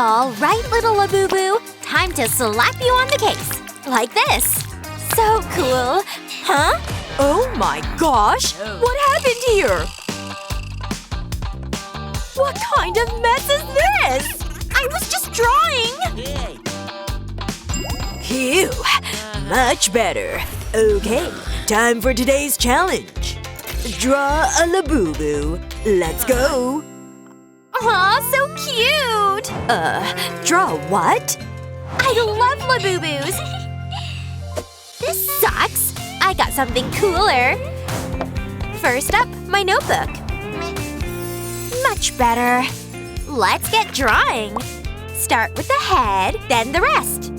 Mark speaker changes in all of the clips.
Speaker 1: All right, little Labubu. Time to slap you on the case. Like this. So cool. Huh?
Speaker 2: Oh my gosh! What happened here? What kind of mess is this?
Speaker 1: I was just drawing!
Speaker 2: Phew! Much better. Okay, time for today's challenge. Draw a Labubu. Let's go.
Speaker 1: Aw, so cute!
Speaker 2: Draw what?
Speaker 1: I love Labubus! This sucks. I got something cooler. First up, my notebook. Much better. Let's get drawing. Start with the head, then the rest.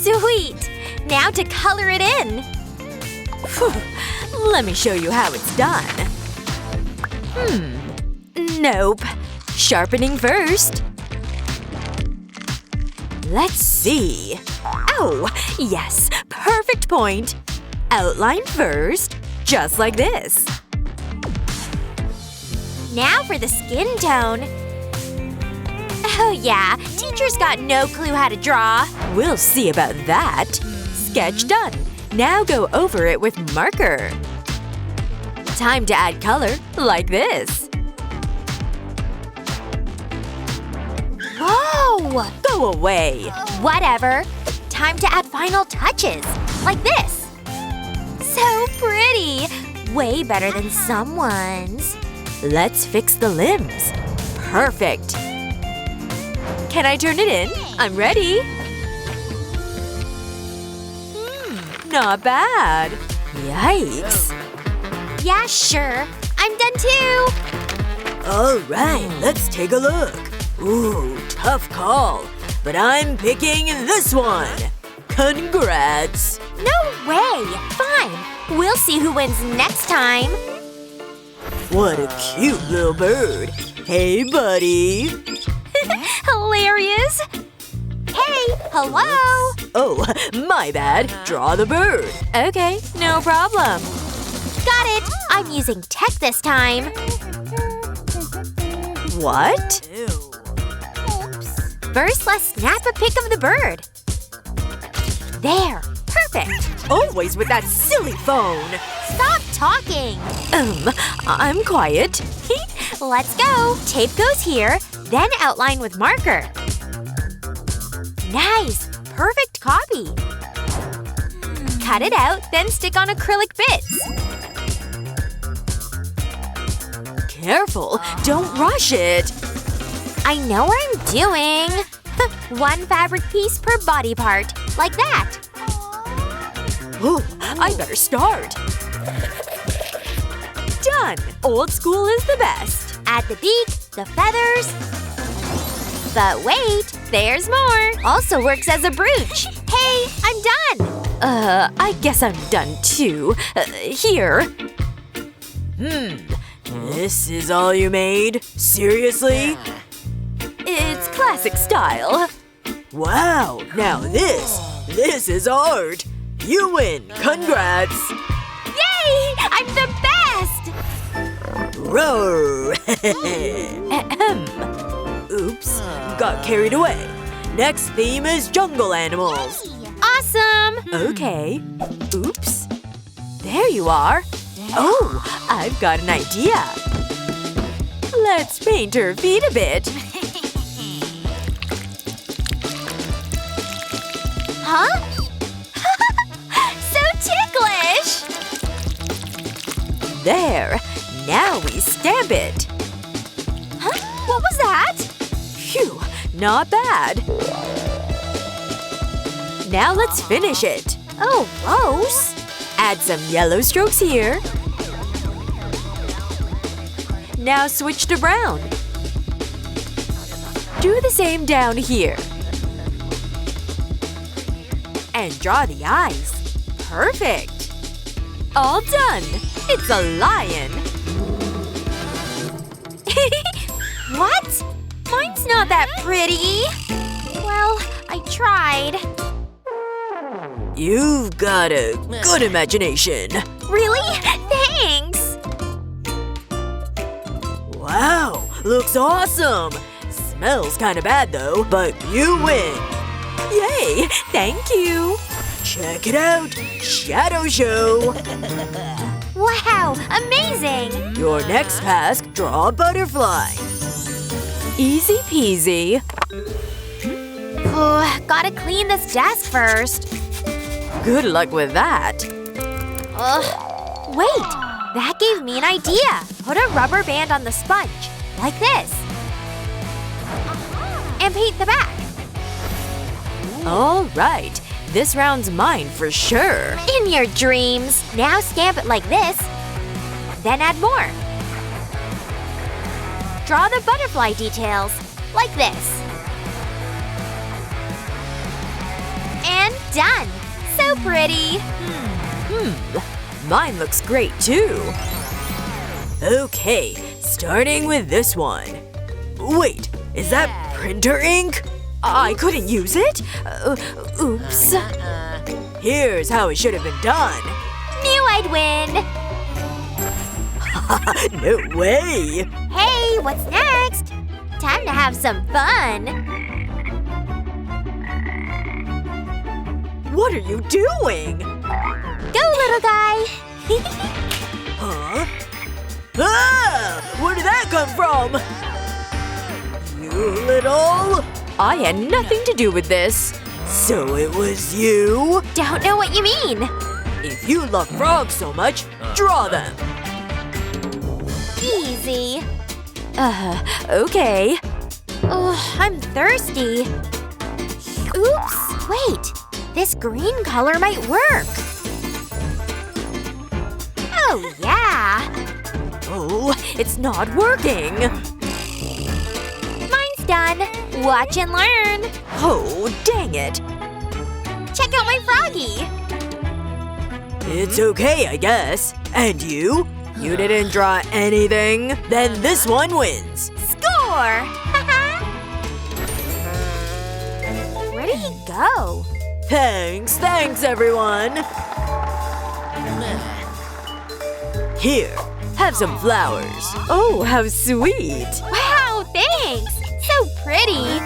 Speaker 1: Sweet! Now to color it in.
Speaker 2: Phew. Let me show you how it's done. Nope. Sharpening first. Let's see. Oh, yes. Perfect point. Outline first. Just like this.
Speaker 1: Now for the skin tone. Oh yeah, teacher's got no clue how to draw.
Speaker 2: We'll see about that. Sketch done. Now go over it with marker. Time to add color, like this.
Speaker 1: Whoa!
Speaker 2: Go away.
Speaker 1: Whatever. Time to add final touches. Like this. So pretty. Way better than someone's.
Speaker 2: Let's fix the limbs. Perfect. Can I turn it in? I'm ready. Not bad. Yikes.
Speaker 1: Yeah, sure. I'm done too.
Speaker 2: Alright, let's take a look. Ooh, tough call. But I'm picking this one. Congrats.
Speaker 1: No way. Fine. We'll see who wins next time.
Speaker 2: What a cute little bird. Hey, buddy.
Speaker 1: Hilarious. Hey, hello.
Speaker 2: Oh, my bad. Draw the bird. Okay, no problem.
Speaker 1: Got it. I'm using tech this time.
Speaker 2: What?
Speaker 1: First, let's snap a pic of the bird. There. Perfect.
Speaker 2: Always with that silly phone.
Speaker 1: Stop talking.
Speaker 2: I'm quiet.
Speaker 1: Let's go. Tape goes here, then outline with marker. Nice. Perfect copy. Cut it out, then stick on acrylic bits.
Speaker 2: Careful. Don't rush it.
Speaker 1: I know what I'm doing. One fabric piece per body part. Like that.
Speaker 2: Ooh, I better start. Done. Old school is the best.
Speaker 1: Add the beak, the feathers. But wait, there's more. Also works as a brooch. Hey, I'm done.
Speaker 2: I guess I'm done too. Here. This is all you made? Seriously? It's classic style. Wow, now this is art. You win. Congrats.
Speaker 1: Yay! I'm the best!
Speaker 2: Roar. Oops, got carried away. Next theme is jungle animals.
Speaker 1: Awesome!
Speaker 2: Okay. Oops. There you are. Oh, I've got an idea. Let's paint her feet a bit.
Speaker 1: Huh? So ticklish!
Speaker 2: There. Now we stamp it.
Speaker 1: Huh? What was that?
Speaker 2: Phew, not bad. Now let's finish it.
Speaker 1: Oh, gross.
Speaker 2: Add some yellow strokes here. Now switch to brown. Do the same down here. And draw the eyes. Perfect. All done. It's a lion.
Speaker 1: What? Mine's not that pretty. Well, I tried.
Speaker 2: You've got a good imagination.
Speaker 1: Really? Thanks!
Speaker 2: Wow, looks awesome. Smells kinda bad though, but you win.
Speaker 3: Yay! Thank you!
Speaker 2: Check it out! Shadow show!
Speaker 1: Wow, amazing!
Speaker 2: Your next task, draw a butterfly.
Speaker 3: Easy peasy.
Speaker 1: Gotta clean this desk first.
Speaker 3: Good luck with that.
Speaker 1: Ugh. Wait, that gave me an idea. Put a rubber band on the sponge, like this. And paint the back.
Speaker 3: All right. This round's mine for sure.
Speaker 1: In your dreams. Now stamp it like this. Then add more. Draw the butterfly details, like this. And done! So pretty!
Speaker 3: Mine looks great too.
Speaker 2: Okay, starting with this one. Wait, is that printer ink?
Speaker 3: I couldn't use it? Oops.
Speaker 2: Here's how it should have been done.
Speaker 1: Knew I'd win!
Speaker 2: No way!
Speaker 1: Hey, what's next? Time to have some fun!
Speaker 2: What are you doing?
Speaker 1: Go, little guy!
Speaker 2: Huh? Ah! Where did that come from? You little…
Speaker 3: I had nothing to do with this.
Speaker 2: So it was you?
Speaker 1: Don't know what you mean!
Speaker 2: If you love frogs so much, draw them.
Speaker 1: Easy.
Speaker 3: Okay.
Speaker 1: Ugh, I'm thirsty. Oops, wait. This green color might work. Oh, yeah.
Speaker 3: Oh, it's not working.
Speaker 1: Mine's done. Watch and learn.
Speaker 3: Oh, dang it.
Speaker 1: Check out my froggy.
Speaker 2: It's okay, I guess. And you? You didn't draw anything? Then this one wins.
Speaker 1: Score! Where did he go?
Speaker 2: Thanks everyone. Here, have some flowers.
Speaker 3: Oh, how sweet.
Speaker 1: Wow, thanks! So pretty.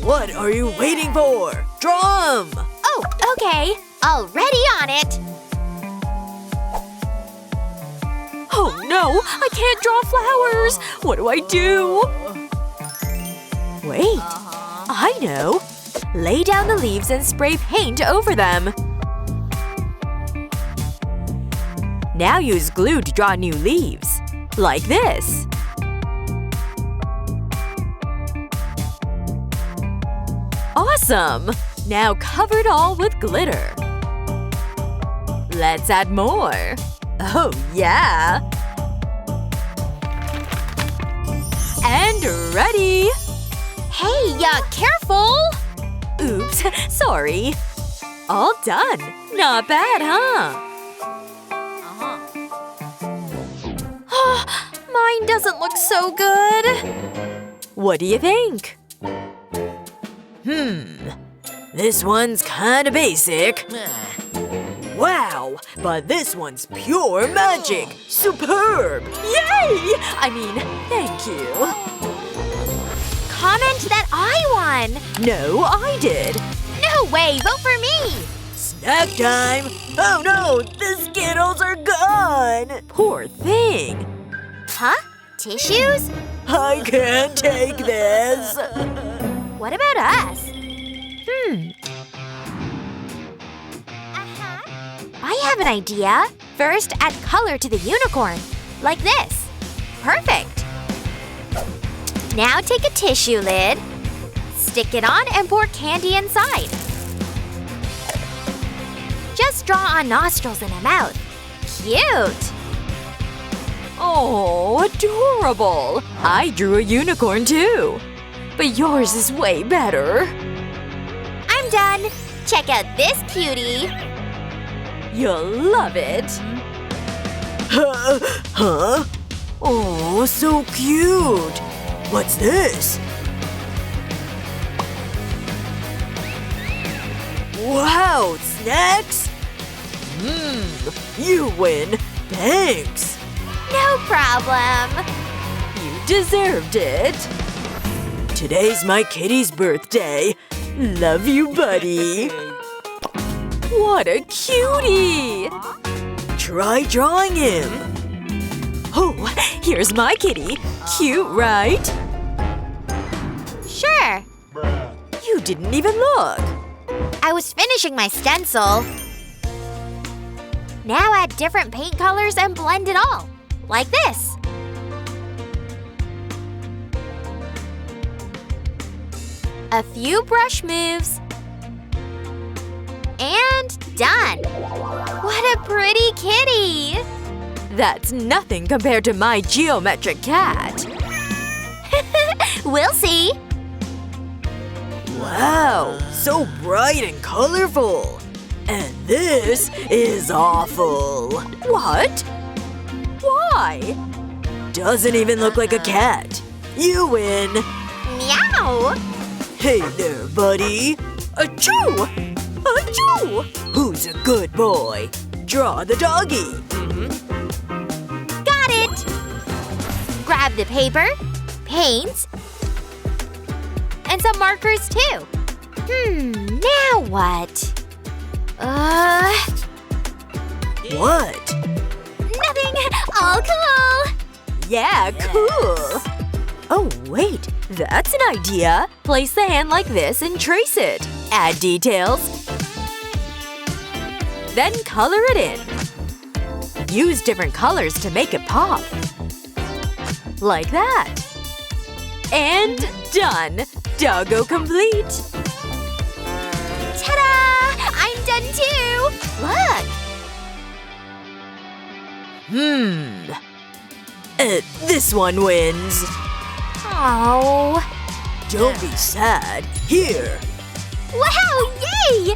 Speaker 2: What are you waiting for? Draw 'em!
Speaker 1: Oh, okay. Already on it.
Speaker 3: Oh no, I can't draw flowers. What do I do? Wait, I know. Lay down the leaves and spray paint over them. Now use glue to draw new leaves. Like this. Awesome! Now cover it all with glitter. Let's add more. Oh, yeah! And ready!
Speaker 1: Hey, careful!
Speaker 3: Oops, sorry. All done. Not bad, huh?
Speaker 1: Mine doesn't look so good.
Speaker 3: What do you think?
Speaker 2: This one's kinda basic. Wow, but this one's pure magic! Superb!
Speaker 3: Yay! I mean, thank you.
Speaker 1: Comment that I won!
Speaker 3: No, I did.
Speaker 1: No way! Vote for me!
Speaker 2: Snack time! Oh no, the Skittles are gone!
Speaker 3: Poor thing.
Speaker 1: Huh? Tissues?
Speaker 2: I can't take this!
Speaker 1: What about us? I have an idea. First, add color to the unicorn. Like this. Perfect. Now take a tissue lid, stick it on, and pour candy inside. Just draw on nostrils and a mouth. Cute!
Speaker 3: Oh, adorable. I drew a unicorn too. But yours is way better.
Speaker 1: I'm done. Check out this cutie.
Speaker 3: You'll love it.
Speaker 2: Huh? Oh, so cute! What's this? Wow, snacks? You win. Thanks.
Speaker 1: No problem.
Speaker 3: You deserved it.
Speaker 2: Today's my kitty's birthday. Love you, buddy.
Speaker 3: What a cutie!
Speaker 2: Try drawing him.
Speaker 3: Oh, here's my kitty. Cute, right?
Speaker 1: Sure.
Speaker 3: You didn't even look.
Speaker 1: I was finishing my stencil. Now add different paint colors and blend it all. Like this. A few brush moves. And done! What a pretty kitty!
Speaker 3: That's nothing compared to my geometric cat.
Speaker 1: We'll see.
Speaker 2: Wow, so bright and colorful. And this is awful.
Speaker 3: What? Why?
Speaker 2: Doesn't even look like a cat. You win.
Speaker 1: Meow!
Speaker 2: Hey there, buddy.
Speaker 3: Achoo! Achoo!
Speaker 2: Who's a good boy? Draw the doggy.
Speaker 1: Got it! Grab the paper, paints, and some markers too. Now what?
Speaker 2: What?
Speaker 1: Nothing! All cool!
Speaker 3: Yeah, cool! Oh, wait. That's an idea. Place the hand like this and trace it. Add details. Then color it in. Use different colors to make it pop. Like that. And done! Doggo complete!
Speaker 1: Ta-da! I'm done too! Look!
Speaker 2: This one wins.
Speaker 1: Oh.
Speaker 2: Don't be sad. Here.
Speaker 1: Wow! Yay!